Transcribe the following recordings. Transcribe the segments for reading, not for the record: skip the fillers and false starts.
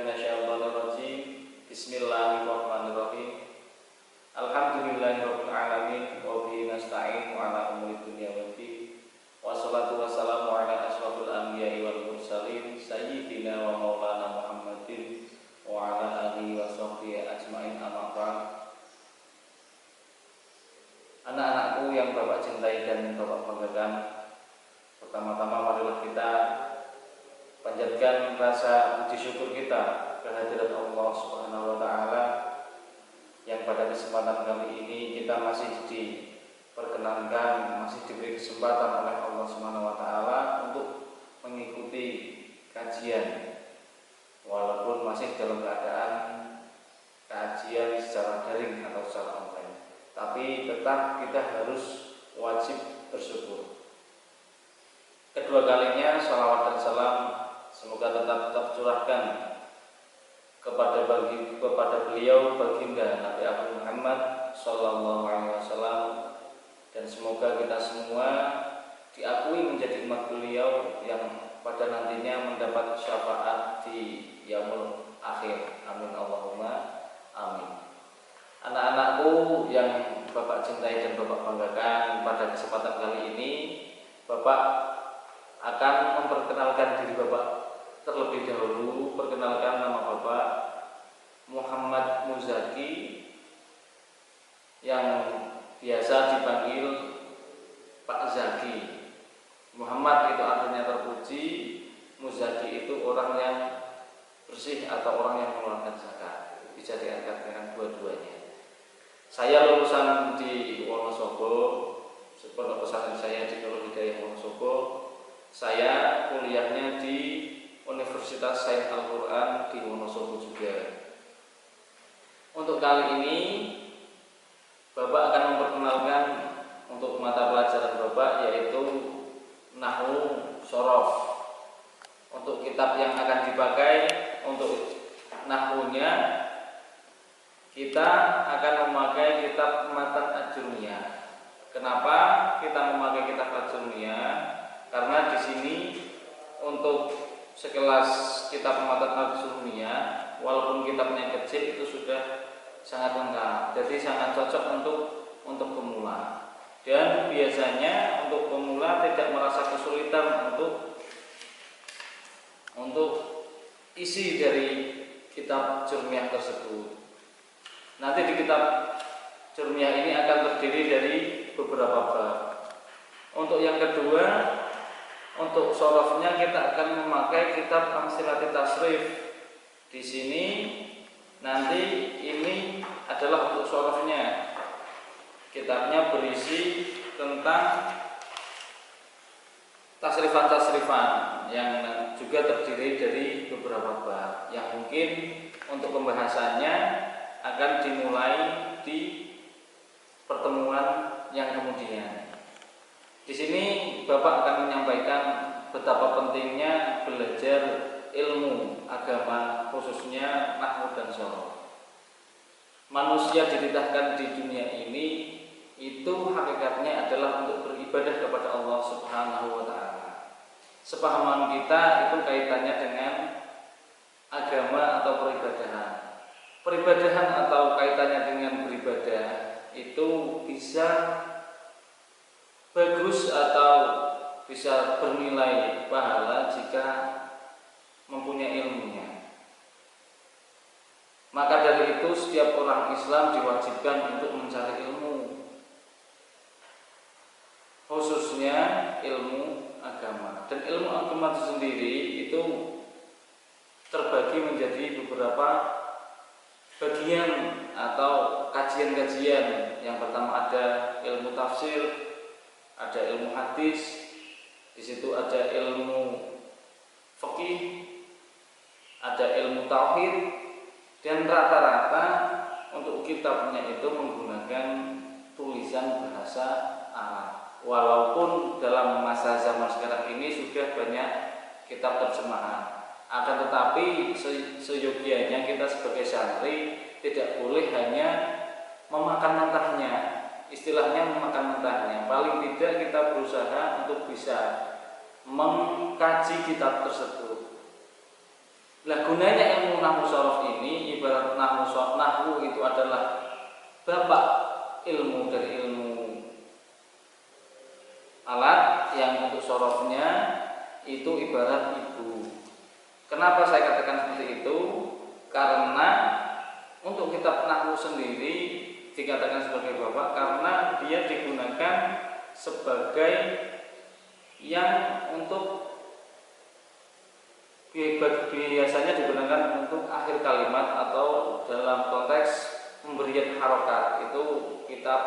minasyaitonir rajim. Bismillahirrahmanirrahim. Alhamdulillahirabbil alamin wa bihi nasta'in ala umuri dunya waddin. Wassalatu wassalamu ala asyrofil anbiya'i wal mursalin sayyidina wa maulana Muhammadin wa ala alihi wa sahbihi ajmain, amma ba'd. Anak-anakku yang Bapak cintai dan Bapak banggakan, pertama-tama marilah kita panjatkan rasa puji syukur kita kehadirat Allah Subhanahu wa taala yang pada kesempatan kali ini kita masih diperkenankan, masih diberi kesempatan oleh Allah Subhanahu wa taala untuk mengikuti kajian walaupun masih dalam keadaan kajian secara daring atau secara online, tapi tetap kita harus wajib bersyukur. Kedua kalinya sholawat dan salam semoga tetap tercurahkan kepada beliau baginda Nabi Agung Muhammad Sallallahu Alaihi Wasallam, dan semoga kita semua diakui menjadi umat beliau yang pada nantinya mendapat syafaat di yaumul akhir. Amin Allahumma amin. Anak-anakku yang Bapak cintai dan Bapak banggakan, pada kesempatan kali ini Bapak akan memperkenalkan diri Bapak terlebih dahulu. Perkenalkan, nama Bapak Muhammad Muzaki yang biasa dipanggil Pak Zaki. Muhammad itu artinya terpuji, Muzaki itu orang yang bersih atau orang yang mengeluarkan zakat. Bisa diangkat dengan dua-duanya. Saya lulusan di Wonosobo, pondok pesantren saya di Nurul Hidayah Wonosobo. Saya kuliahnya di Universitas Sains Al-Quran di Wonosobo juga. Untuk kali ini Bapak akan memperkenalkan untuk mata pelajaran Bapak, yaitu Nahwu Shorof. Untuk kitab yang akan dipakai untuk nahwunya, kita akan memakai kitab Matan Ajurumiyah. Kenapa kita memakai kitab Ajurumiyah? Karena di sini untuk sekelas kitab Matan Ajurumiyah, walaupun kitabnya kecil, itu sudah sangat lengkap. Jadi sangat cocok untuk pemula. Dan biasanya untuk pemula tidak merasa kesulitan untuk isi dari kitab Jurumiyah tersebut. Nanti di kitab Jurumiyah ini akan terdiri dari beberapa bab. Untuk yang kedua, untuk sorofnya kita akan memakai kitab Amsilati Tasrif. Di sini nanti ini adalah untuk sorofnya. Kitabnya berisi tentang tasrifan-tasrifan yang juga terdiri dari beberapa bab yang mungkin untuk pembahasannya akan dimulai di pertemuan yang kemudian. Di sini Bapak akan menyampaikan betapa pentingnya belajar ilmu agama, khususnya nahwu dan shorof. Manusia dititahkan di dunia ini itu hakikatnya adalah untuk beribadah kepada Allah Subhanahu wa taala. Sepahaman kita itu kaitannya dengan agama atau peribadahan. Peribadahan atau kaitannya dengan beribadah itu bisa bagus atau bisa bernilai pahala jika mempunyai ilmunya. Maka dari itu setiap orang Islam diwajibkan untuk mencari ilmu, khususnya ilmu agama. Dan ilmu agama itu sendiri itu terbagi menjadi beberapa bagian atau kajian-kajian. Yang pertama ada ilmu tafsir, ada ilmu hadis, di situ ada ilmu fikih, ada ilmu tauhid, dan rata-rata untuk kitabnya itu menggunakan tulisan bahasa Arab. Walaupun dalam masa zaman sekarang ini sudah banyak kitab terjemahan, akan tetapi seyogianya kita sebagai santri tidak boleh hanya memakan mentahnya. Istilahnya memakan mentahnya. Paling tidak kita berusaha untuk bisa mengkaji kitab tersebut. Lah gunanya ilmu nahwu sorof ini ibarat nahwu itu adalah bapak ilmu dari ilmu alat, yang untuk sorofnya itu ibarat ibu. Kenapa saya katakan seperti itu? Karena untuk kitab nahwu sendiri dikatakan sebagai bapak karena dia digunakan sebagai yang untuk biasanya digunakan untuk akhir kalimat atau dalam konteks pemberian harokat, itu kitab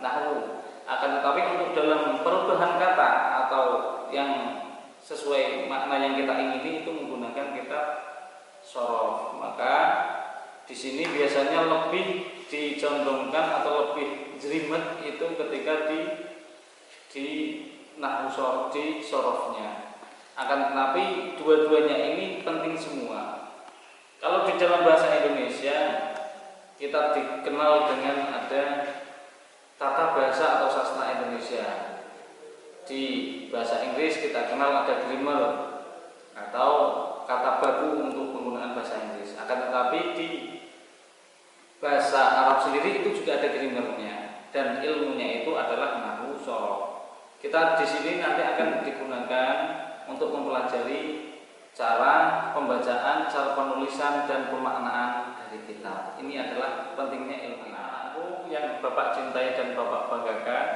nahwu. Akan tetapi untuk dalam perubahan kata atau yang sesuai makna yang kita ingini itu menggunakan kitab sorof. Maka di sini biasanya lebih dicondongkan atau lebih jelimet itu ketika di nahwu sorof, di sorofnya. Akan tetapi dua-duanya ini penting semua. Kalau di dalam bahasa Indonesia kita dikenal dengan ada tata bahasa atau sastra Indonesia. Di bahasa Inggris kita kenal ada grammar atau kata baku untuk penggunaan bahasa Inggris. Akan tetapi di bahasa Arab sendiri itu juga ada grammarnya dan ilmunya itu adalah nahwu sorof. Kita di sini nanti akan digunakan untuk mempelajari cara pembacaan, cara penulisan dan pemaknaan dari kitab. Ini adalah pentingnya ilmu nahwu yang Bapak cintai dan Bapak banggakan.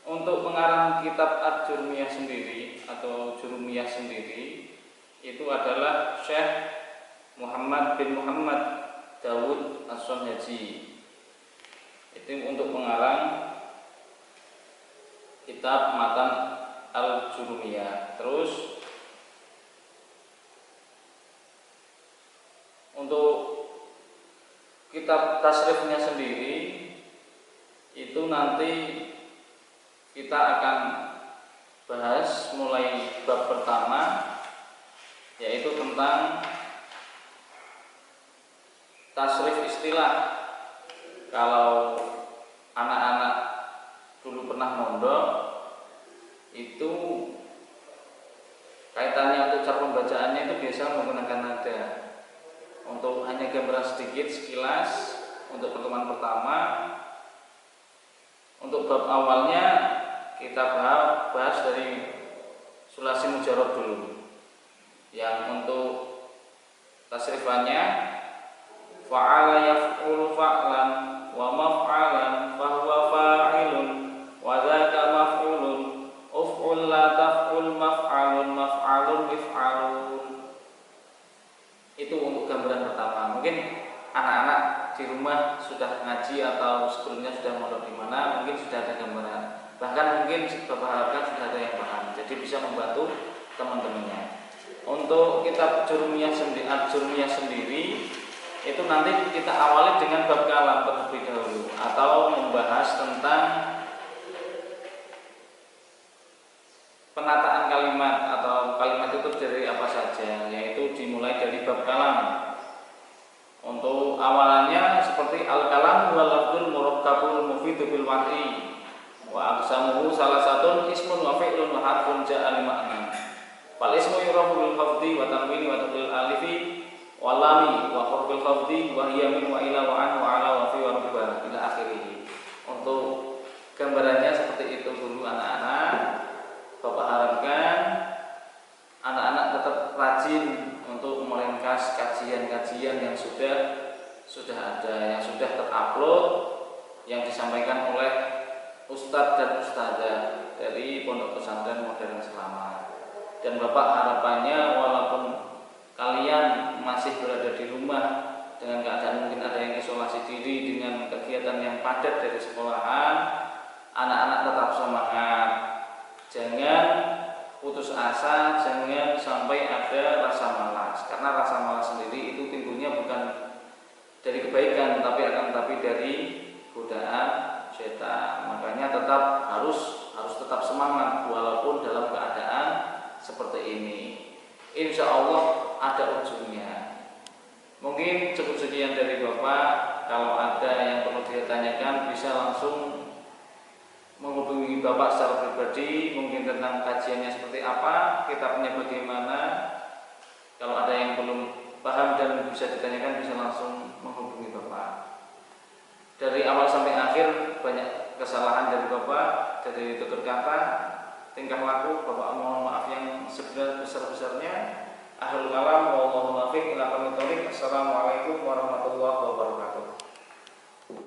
Untuk pengarang kitab Ad-Jurumiyah sendiri atau Jurumiyah sendiri itu adalah Syekh Muhammad bin Muhammad Dawud As-Sonhaji. Itu untuk pengarang kitab Matan Al-Jurumiyah. Terus untuk kitab tasrifnya sendiri itu nanti kita akan bahas mulai bab pertama, yaitu tentang tasrif istilah. Kalau anak-anak dulu pernah mondok, itu kaitannya untuk cara pembacaannya itu biasa menggunakan nada. Untuk hanya gambaran sedikit sekilas untuk pertemuan pertama, untuk bab awalnya kita bahas dari sulasi mujarrad dulu. Yang untuk tasrifannya fa'ala yaf'ulu fa'lan wa maf'alan fahuwa fa'ilun wa dzaka maf'ulun uf'ul la taf'ul maf'alun maf'alun mif'alun. Itu untuk gambaran pertama. Mungkin anak-anak di rumah sudah ngaji atau sebelumnya sudah mondok di mana, mungkin sudah ada gambaran. Bahkan mungkin Bapak harapkan sudah ada yang paham. Jadi bisa membantu teman-temannya. Untuk kitab Jurumiyah sendiri itu nanti kita awali dengan bab kalam terlebih dahulu atau membahas tentang penataan kalimat atau kalimat itu dari apa saja, yaitu dimulai dari bab kalam. Untuk awalannya seperti al-kalam wal lafdzul murakkabul mufidu bil wahyi wa aqsamuhu salah satu ismun wa fi'lun wa harfun ja'a li ma'na. Fal ismu yurafu bil khafdi wa tanwini wa taqlil alifi wa lami wa hurufil khafdi wa hiya min wa ila wa an wa ala wa fi wa rubba ila akhirih. Untuk gambarannya seperti itu dulu anak-anak. Bapak harapkan anak-anak tetap rajin untuk meringkas kajian-kajian yang sudah ada, yang sudah terupload, yang disampaikan oleh ustadz dan ustadzah dari Pondok Pesantren Modern Selamat. Dan Bapak harapannya walaupun kalian masih berada di rumah dengan keadaan mungkin ada yang isolasi diri dengan kegiatan yang padat dari sekolahan, anak-anak tetap semangat. Jangan putus asa, jangan sampai ada rasa malas. Karena rasa malas sendiri itu timbulnya bukan dari kebaikan, tapi dari godaan setan. Makanya harus tetap semangat walaupun dalam keadaan seperti ini. Insya Allah ada ujungnya. Mungkin cukup sekian dari Bapak. Kalau ada yang perlu ditanyakan bisa langsung menghubungi Bapak secara pribadi, mungkin tentang kajiannya seperti apa, kitabnya bagaimana, Kalau ada yang belum paham dan bisa ditanyakan bisa langsung menghubungi Bapak. Dari awal sampai akhir banyak kesalahan dari Bapak, dari tutur kata, tingkah laku Bapak, mohon maaf yang sebesar-besarnya. Ahlul kalam wallahu muwaffiq ila aqwamit thoriq. Assalamualaikum warahmatullahi wabarakatuh.